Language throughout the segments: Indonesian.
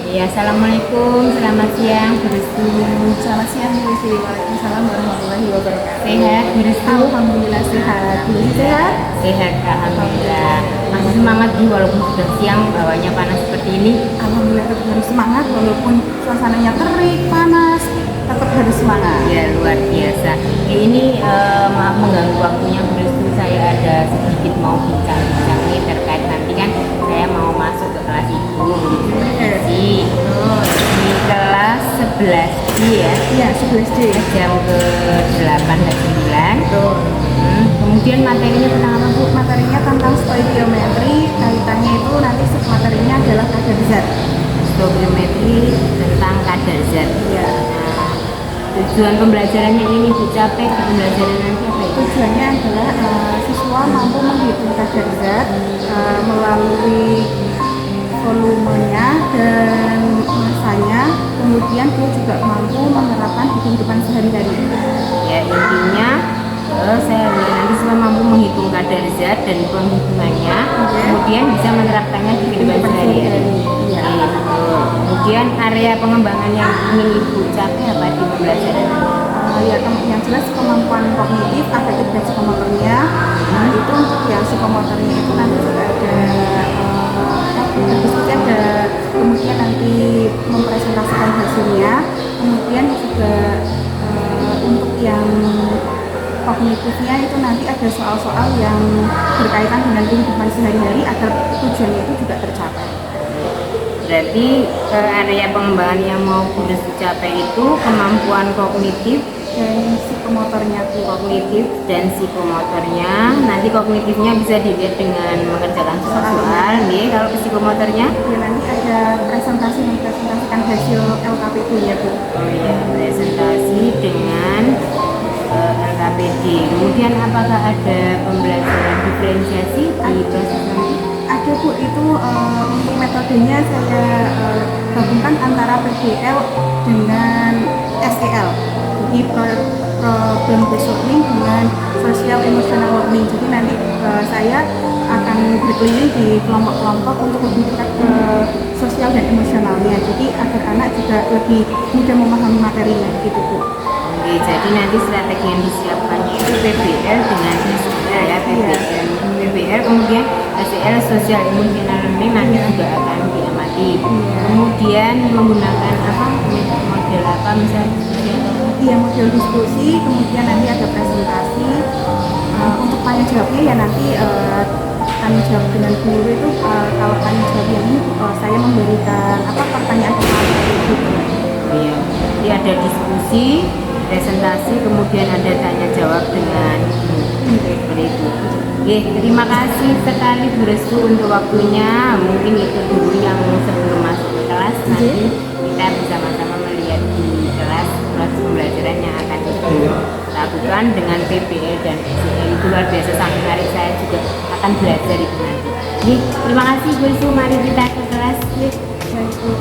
Ya, assalamualaikum, selamat siang, Bu Restu. Selamat siang, Bu Rizky. Waalaikumsalam warahmatullahi wabarakatuh. Sehat, Bu Restu? Alhamdulillah sehat. Bu Rizky sehat? Sehat, alhamdulillah. Masih semangat nih walaupun sudah siang, bawahnya panas seperti ini. Alhamdulillah tetap harus semangat walaupun suasananya terik, panas, tetap harus semangat. Ya, luar biasa. Ini maaf mengganggu waktunya, Bu Restu. Saya ada sedikit mau bincang-bincang nih terkait nanti kan saya mau masuk ke kelas ibu. Di kelas 11D ya. Iya, 11D. Jam ke-8 dan 9. Betul. Kemudian materinya tentang apa, Bu? Materinya tentang stoikiometri, kaitannya itu nanti submaterinya adalah kadar zat. Stoikiometri tentang kadar zat. Iya. Nah, tujuan pembelajarannya ini dicapai di pembelajaran nanti apa ya? Tujuannya adalah siswa mampu menghitung kadar zat melalui volumenya dan masanya, kemudian dia juga mampu menerapkan di kehidupan sehari-hari. Ya, intinya saya nanti semua mampu menghitung kadar zat dan penghitungannya, kemudian bisa menerapkannya di kehidupan sehari-hari. Iya. Kemudian area pengembangan yang ingin Ibu capai apa di pembelajaran nanti? Ya, yang jelas kemampuan kognitif, afektif dan psikomotornya. Itu untuk yang psikomotornya itu nanti juga ada diskusi, ada kemudian nanti mempresentasikan hasilnya, kemudian juga untuk yang kognitifnya itu nanti ada soal-soal yang berkaitan dengan kehidupan sehari-hari agar tujuannya itu juga tercapai. Berarti area pengembangan yang mau Bu Restu capai itu kemampuan kognitif dan psikomotornya. Nanti kognitifnya bisa dilihat dengan mengerjakan soal-soal nih. Kalau psikomotornya ya nanti ada presentasi mempresentasikan hasil LKPD ya, Bu. oh iya, presentasi dengan LKPD. Kemudian apakah ada pembelajaran diferensiasi di proses nanti? Ada, Bu. Itu untuk metodenya saya gabungkan antara PBL dengan SEL. Jadi problem based learning dengan social emotional learning. Jadi nanti saya akan berkeliling di kelompok-kelompok untuk lebih dekat ke sosial dan emosionalnya. Jadi agar anak juga lebih mudah memahami materinya gitu, Bu. Oke, jadi nanti strategi yang disiapkannya itu PBL dengan SEL ya, PBL kemudian SEL social emotional learning nanti juga akan diamati. Kemudian menggunakan apa model apa misalnya? Iya, model diskusi, kemudian nanti ada presentasi. Untuk tanya jawabnya ya nanti tanya jawab dengan guru itu kalau tanya jawab yang ini saya memberikan pertanyaan gitu. Iya, jadi ada diskusi, presentasi, kemudian ada tanya jawab dengan seperti itu. Oke, terima kasih sekali Bu Restu untuk waktunya. Mungkin itu dulu yang sebelum masuk ke kelas. Nanti kita bersama-sama melihat di kelas proses pembelajaran yang akan dilakukan dengan PBL dan SEL. Itu luar biasa, sangat menarik. Saya juga akan belajar itu nanti. Jadi, terima kasih Bu Restu. Mari kita ke kelas. Baik, Bu.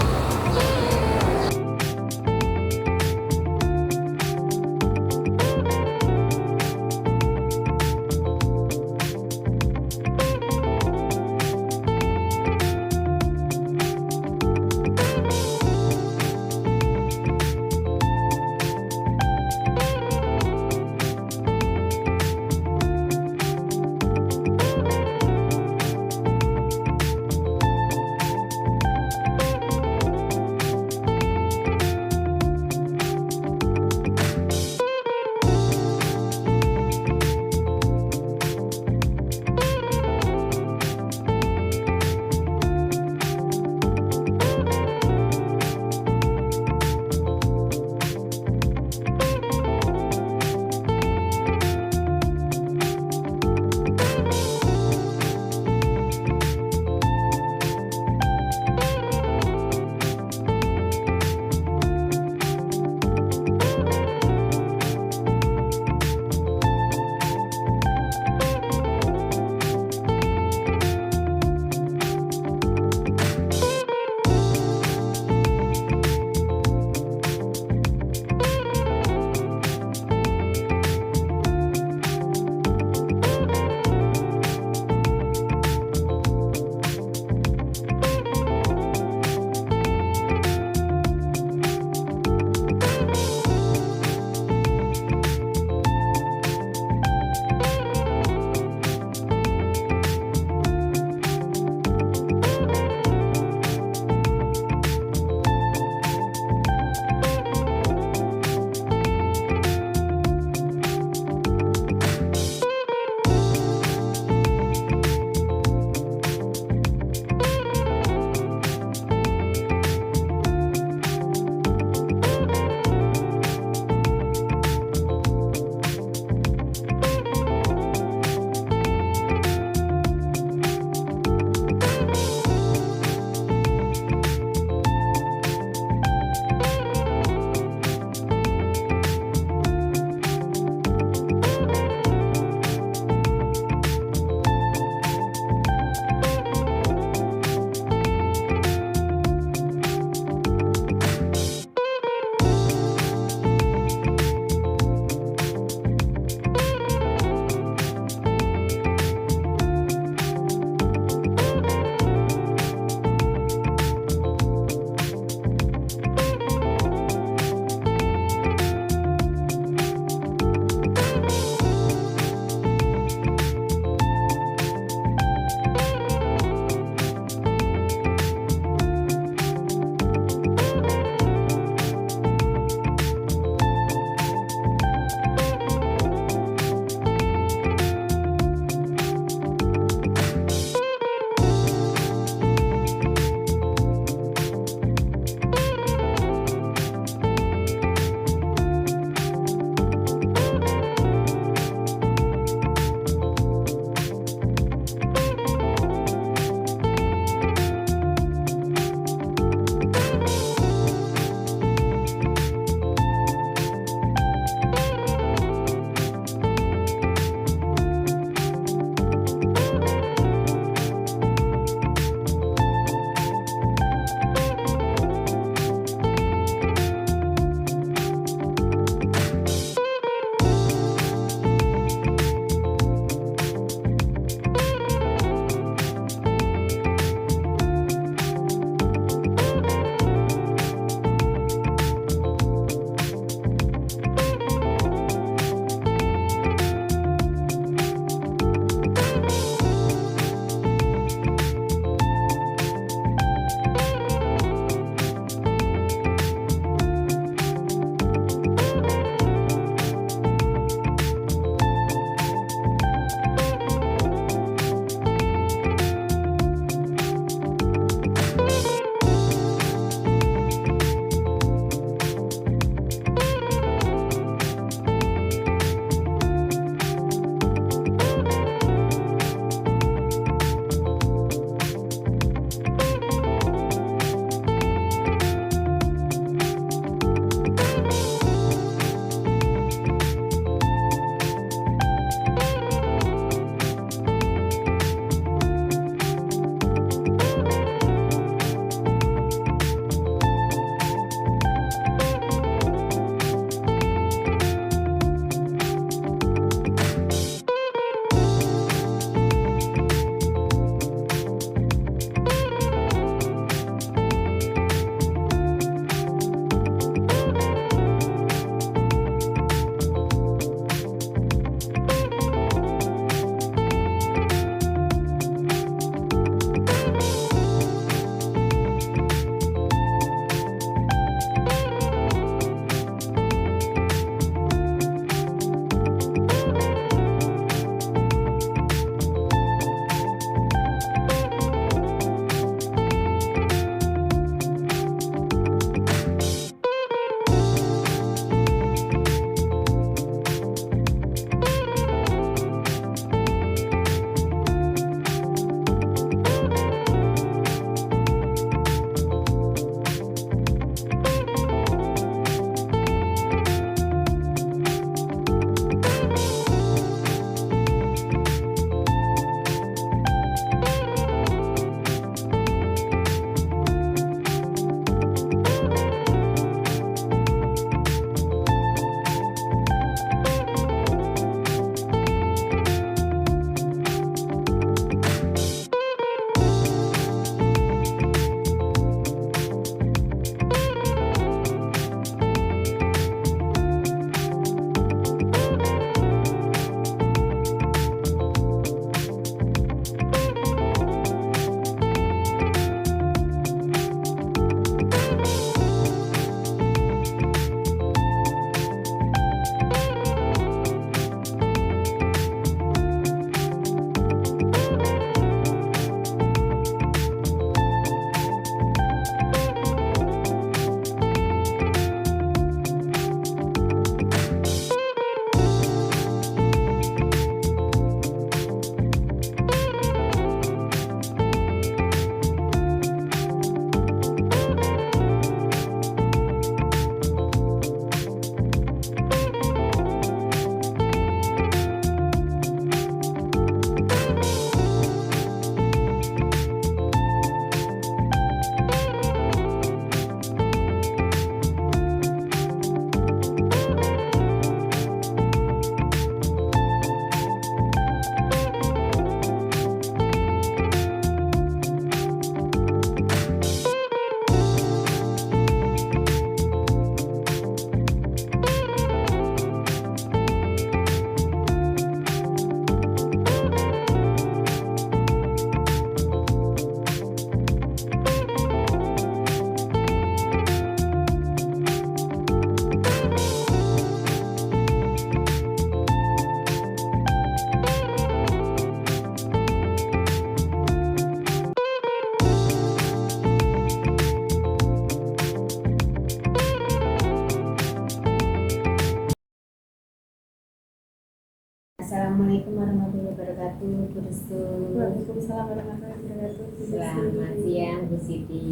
wabarakatuh, Bu Restu. Waalaikumsalam warahmatullahi wabarakatuh. Selamat siang, Bu Siti.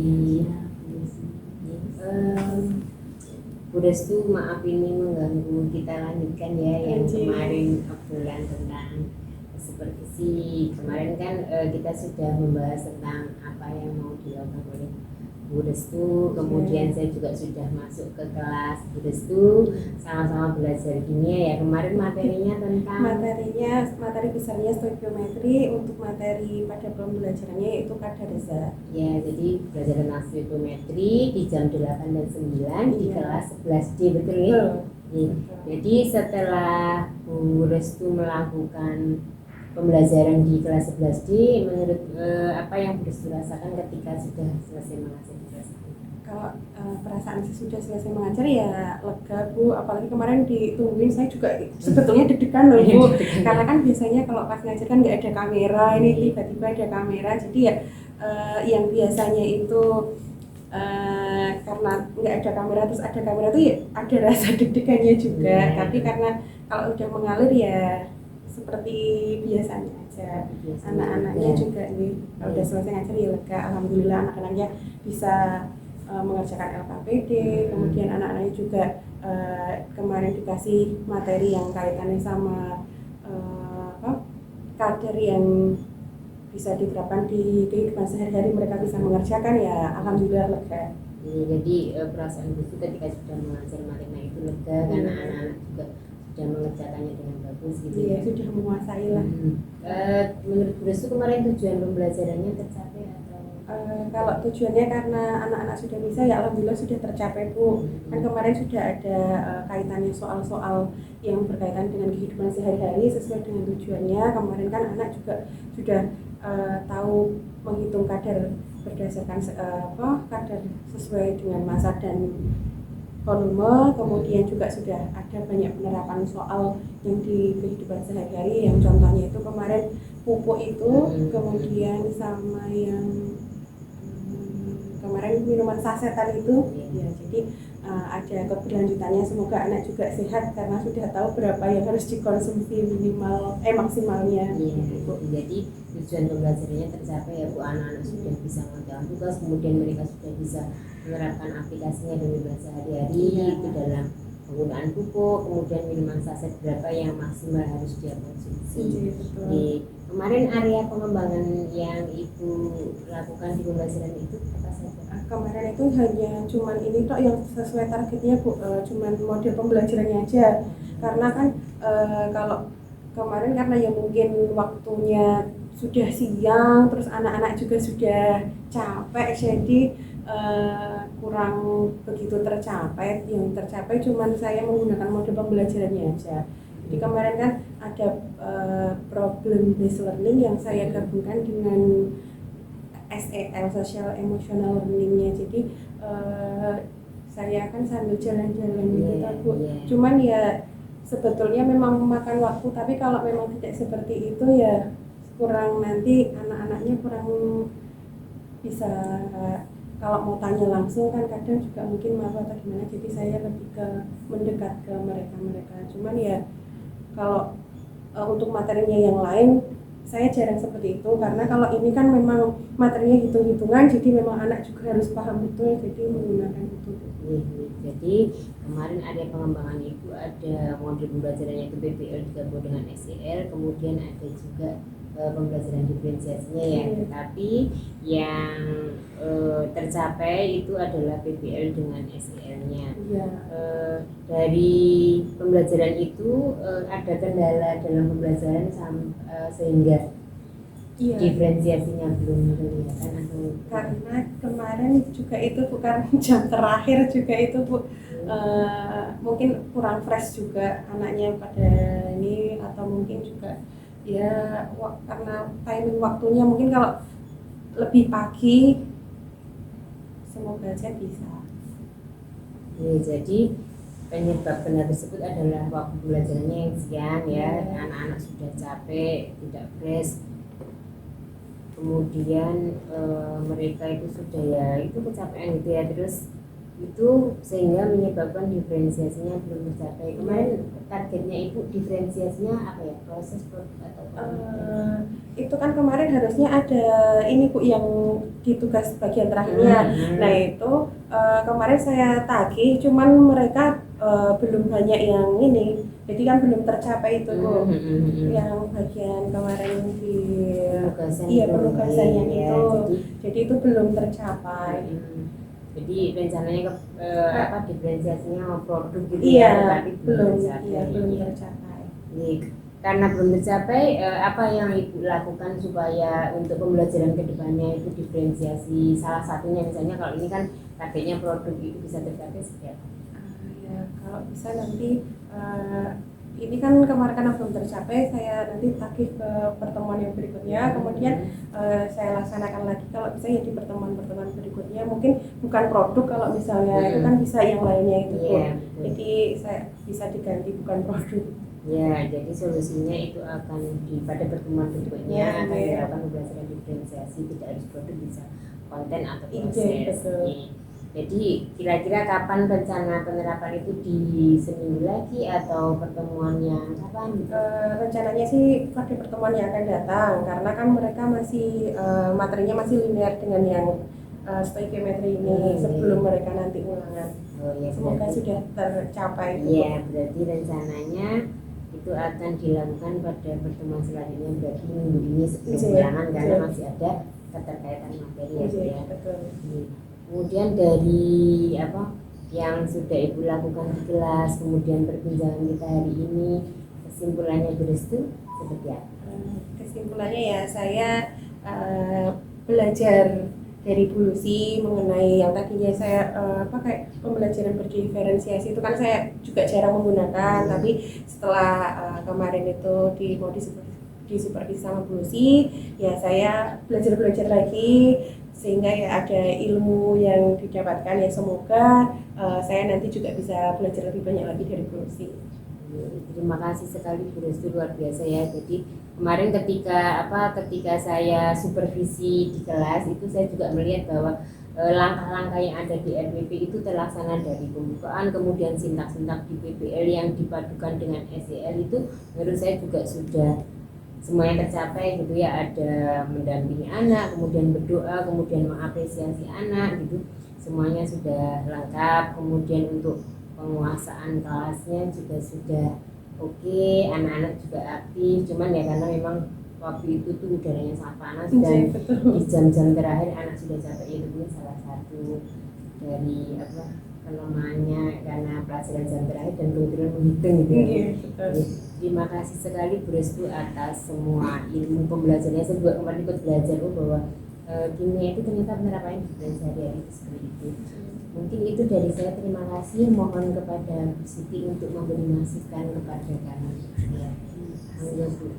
Bu Restu, maaf ini mengganggu, kita lanjutkan ya yang kemarin obrolan tentang supervisi. Kemarin kan kita sudah membahas tentang apa yang mau dilakukan oleh Bu Restu, kemudian saya juga sudah masuk ke kelas Bu Restu, sama-sama belajar kimia ya. Kemarin materinya tentang materi besarnya stoikiometri, untuk materi pada pembelajarannya yaitu kadarza. Ya, jadi belajar tentang stoikiometri di jam 8 dan 9 di kelas 11D, betul ya? Jadi setelah Bu Restu melakukan pembelajaran di kelas 11D, menurut apa yang Bu Restu rasakan ketika sudah selesai mengajar di kelas itu? Kalau perasaan sudah selesai mengajar ya lega, Bu. Apalagi kemarin ditungguin, saya juga sebetulnya deg-degan loh, Bu. Karena kan biasanya kalau pas ngajar kan nggak ada kamera, ini tiba-tiba ada kamera. Jadi ya yang biasanya itu karena nggak ada kamera terus ada kamera itu ya ada rasa deg-degannya juga. Tapi karena kalau udah mengalir ya seperti biasanya aja. Anak-anaknya juga ini kalau udah selesai ngajar ya lega. Alhamdulillah anak-anaknya bisa mengerjakan LKPD, kemudian anak-anaknya juga kemarin dikasih materi yang kaitannya sama kader yang bisa diterapkan di kehidupan sehari-hari, mereka bisa mengerjakan ya alhamdulillah lega. Jadi perasaan Bu ketika sudah mengajar materi itu lega karena anak-anak juga sudah mengerjakannya dengan bagus gitu ya. Sudah menguasai lah. Menurut Bu Restu kemarin tujuan pembelajarannya tercapai atau? Kalau tujuannya karena anak-anak sudah bisa ya alhamdulillah sudah tercapai, Bu. Kan kemarin sudah ada kaitannya soal-soal yang berkaitan dengan kehidupan sehari-hari sesuai dengan tujuannya. Kemarin kan anak juga sudah tahu menghitung kadar berdasarkan kadar sesuai dengan massa dan volume, kemudian juga sudah ada banyak penerapan soal yang di kehidupan sehari-hari, yang contohnya itu kemarin pupuk itu, kemudian sama yang kemarin minuman sasetan itu, ya jadi ada keberlanjutannya. Semoga anak juga sehat karena sudah tahu berapa yang harus dikonsumsi maksimalnya. Jadi tujuan pembelajarannya tercapai ya Bu, anak-anak sudah bisa mengerjakan tugas, kemudian mereka sudah bisa menerapkan aplikasinya dengan sehari-hari itu dalam penggunaan pupuk, kemudian minuman saset berapa yang maksimal harus dia konsumsi. Kemarin area pengembangan yang Ibu lakukan di pembelajaran itu apa saja? Kemarin itu hanya cuman ini tok yang sesuai targetnya, Bu, cuman model pembelajarannya aja. Karena kan kalau kemarin karena ya mungkin waktunya sudah siang, terus anak-anak juga sudah capek, jadi kurang begitu tercapai. Yang tercapai cuman saya menggunakan model pembelajarannya aja. Jadi kemarin kan ada problem based learning yang saya gabungkan dengan SEL, social emotional learningnya. Jadi saya kan sambil jalan-jalan gitu, Bu. Cuman ya sebetulnya memang memakan waktu, tapi kalau memang tidak seperti itu ya kurang, nanti anak-anaknya kurang bisa, kalau mau tanya langsung kan kadang juga mungkin malu atau gimana. Jadi saya lebih ke mendekat ke mereka. Cuman ya kalau untuk materinya yang lain saya jarang seperti itu, karena kalau ini kan memang materinya hitung-hitungan, jadi memang anak juga harus paham betul, jadi menggunakan itu. Jadi kemarin ada pengembangan itu, ada modul pembelajarannya itu PBL digabung dengan SEL, kemudian ada juga pembelajaran diferensiasinya ya. Tetapi yang tercapai itu adalah PBL dengan SEL-nya. Dari pembelajaran itu ada kendala dalam pembelajaran sehingga diferensiasinya belum kelihatan atau? Karena kemarin juga itu bukan jam terakhir juga itu, Bu. Mungkin kurang fresh juga anaknya pada ini, atau mungkin juga ya karena timing waktunya mungkin kalau lebih pagi semoga aja bisa. Jadi penyebab benar tersebut adalah waktu belajarnya yang siang ya, anak-anak sudah capek, tidak fresh, kemudian mereka itu sudah ya itu kecapean gitu ya, terus itu sehingga menyebabkan diferensiasinya belum tercapai. Kemarin targetnya Ibu diferensiasinya apa ya, proses produk atau Itu kan kemarin harusnya ada ini Bu yang di tugas bagian terakhirnya. Nah itu kemarin saya tagih, cuman mereka belum banyak yang ini, jadi kan belum tercapai itu Bu. Yang bagian kemarin di penugasan yang ya, itu, jadi itu belum tercapai. Jadi rencananya diferensiasinya produk gitu tapi belum tercapai. Karena belum tercapai, apa yang Ibu lakukan supaya untuk pembelajaran kedepannya itu diferensiasi salah satunya, misalnya kalau ini kan targetnya produk itu bisa tercapai seperti apa? Ya kalau bisa nanti ini kan kemarin karena belum tercapai, saya nanti tagih ke pertemuan yang berikutnya, kemudian saya laksanakan lagi kalau bisa ya di pertemuan-pertemuan berikutnya, mungkin bukan produk kalau misalnya itu kan bisa yang lainnya itu jadi saya bisa diganti bukan produk. Ya, jadi solusinya itu akan pada pertemuan berikutnya akan dilakukan pembelajaran diferensiasi, tidak harus produk, bisa konten atau proses. Jadi kira-kira kapan rencana penerapan itu, di seminggu lagi atau pertemuannya kapan? Rencananya sih pada pertemuan yang akan datang, karena kan mereka masih materinya masih linear dengan yang stoichiometry ini sebelum mereka nanti ulangan. Semoga sudah tercapai. Iya, berarti rencananya itu akan dilakukan pada pertemuan selanjutnya, berarti minggu ini sebelum ulangan karena masih ada keterkaitan materi ya. Kemudian dari yang sudah Ibu lakukan di kelas, kemudian perbincangan kita hari ini, kesimpulannya Bu Restu seperti apa? Kesimpulannya ya, saya belajar dari Bu Lucy mengenai yang tadinya saya kayak pembelajaran berdiferensiasi itu kan saya juga jarang menggunakan, tapi setelah kemarin itu mau disupervisi sama Bu Lucy, ya saya belajar lagi sehingga ya ada ilmu yang didapatkan, ya semoga saya nanti juga bisa belajar lebih banyak lagi dari Bu Lucy. Terima kasih sekali Bu Restu, luar biasa ya. Jadi kemarin ketika saya supervisi di kelas itu, saya juga melihat bahwa langkah-langkah yang ada di RPP itu terlaksana dari pembukaan, kemudian sintak-sintak di PPL yang dipadukan dengan SEL itu menurut saya juga sudah semuanya tercapai gitu ya. Ada mendampingi anak, kemudian berdoa, kemudian mengapresiasi anak gitu, semuanya sudah lengkap. Kemudian untuk penguasaan kelasnya juga sudah oke, anak-anak juga aktif. Cuman ya karena memang waktu itu tuh udaranya sangat panas dan di jam-jam terakhir anak sudah capek, itu pun salah satu dari kelemahannya karena pelajaran jam terakhir dan kebetulan menghitung gitu ya. Terima kasih sekali Bu Restu atas semua ilmu pembelajarannya. Saya juga kemarin ikut belajar bahwa kimia itu ternyata penerapannya di sehari-hari itu seperti itu. Mungkin itu dari saya, terima kasih. Mohon kepada Bu Siti untuk memberi masukan kepada kami. Ya, Bu.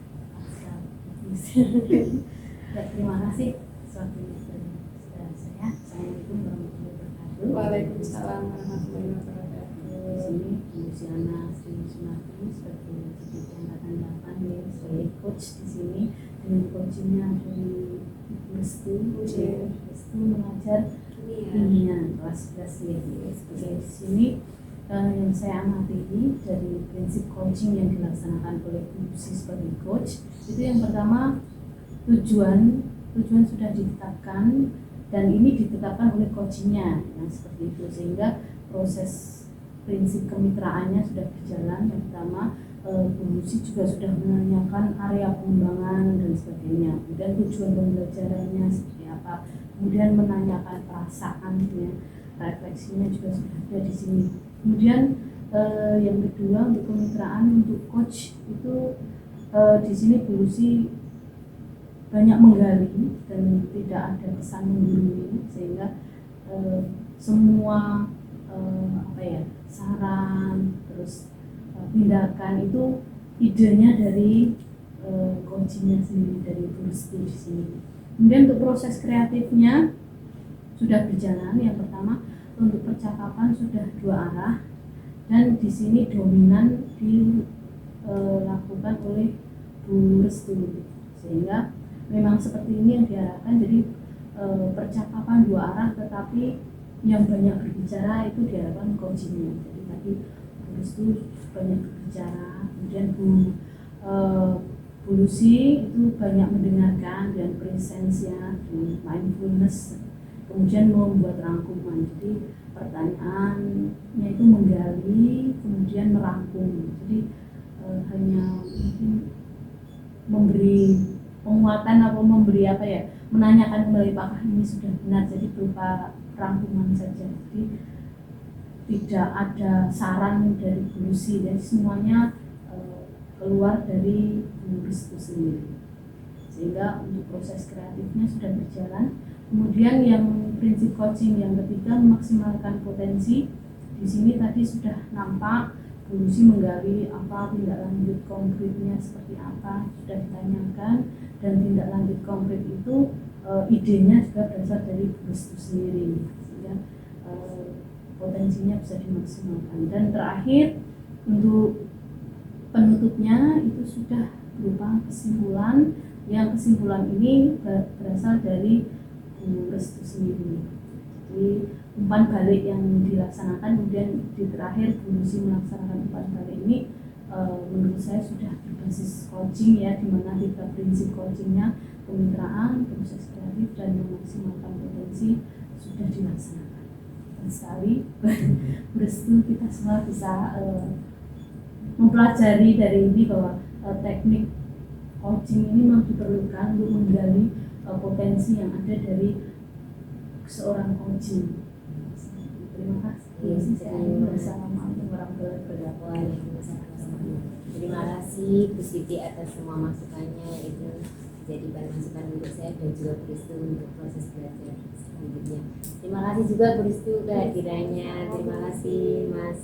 Terima kasih. Suatu saya. Assalamualaikum warahmatullahi wabarakatuh. Waalaikumsalam warahmatullahi wabarakatuh. Di sini Bu Luciana Sri Sunati sebagai Deputi Angkatan 8 ya, sebagai coach di sini dengan coachingnya dari Ibu Restu. Restu mengajar kimia kelas 11 ya. Sebagai di sini yang saya amati dari prinsip coaching yang dilaksanakan oleh Bu Lucy sebagai coach, itu yang pertama tujuan sudah ditetapkan, dan ini ditetapkan oleh coachingnya yang seperti itu, sehingga proses prinsip kemitraannya sudah berjalan. Yang pertama Bu Lucy juga sudah menanyakan area pengembangan dan sebagainya, kemudian tujuan pembelajarannya seperti apa, kemudian menanyakan perasaannya, refleksinya juga sudah ada di sini. Kemudian yang kedua untuk kemitraan untuk coach itu di sini Bu Lucy banyak menggali dan tidak ada kesan menggurui, sehingga semua saran terus tindakan itu idenya dari coachingnya sendiri, dari Bu Lucy di sini. Kemudian untuk proses kreatifnya sudah berjalan. Yang pertama untuk percakapan sudah 2 arah, dan di sini dominan dilakukan oleh Bu Restu, sehingga memang seperti ini yang diharapkan. Jadi percakapan 2 arah, tetapi yang banyak berbicara itu diharapkan coachingnya. Jadi tadi Bu Restu banyak berbicara, kemudian Bu Lucy itu banyak mendengarkan dan presence-nya di mindfulness, kemudian membuat rangkuman. Jadi pertanyaannya itu menggali, kemudian merangkum. Jadi hanya mungkin memberi penguatan atau memberi apa ya, menanyakan kembali apakah ini sudah benar, jadi berupa rangkuman saja. Jadi tidak ada saran dari Bu Lucy, jadi semuanya keluar dari Bu Restu sendiri, sehingga untuk proses kreatifnya sudah berjalan. Kemudian yang prinsip coaching yang ketiga, memaksimalkan potensi. Di sini tadi sudah nampak Bu Lucy menggali apa tindak lanjut konkretnya seperti apa, sudah ditanyakan, dan tindak lanjut konkret itu idenya juga berasal dari Bu Restu sendiri, sehingga potensinya bisa dimaksimalkan. Dan terakhir untuk penutupnya itu sudah berupa kesimpulan, yang kesimpulan ini berasal dari Bu Restu sendiri. Jadi umpan balik yang dilaksanakan, kemudian di terakhir Bu Lucy melaksanakan umpan balik ini, menurut saya sudah berbasis coaching ya, di mana 3 prinsip coachingnya, kemitraan, proses kreatif, dan memaksimalkan potensi sudah dilaksanakan. Dan sekali Bu Restu kita semua bisa mempelajari dari ini bahwa teknik coaching ini memang diperlukan untuk menggali potensi yang ada dari seorang coaching. Terima kasih. Assalamualaikum warahmatullahi wabarakatuh. Terima kasih Bu Siti atas semua masukannya, itu jadi bahan masukan untuk saya dan juga Bu Restu untuk proses belajar selanjutnya. Terima kasih juga Bu Restu kehadirannya. Terima kasih Mas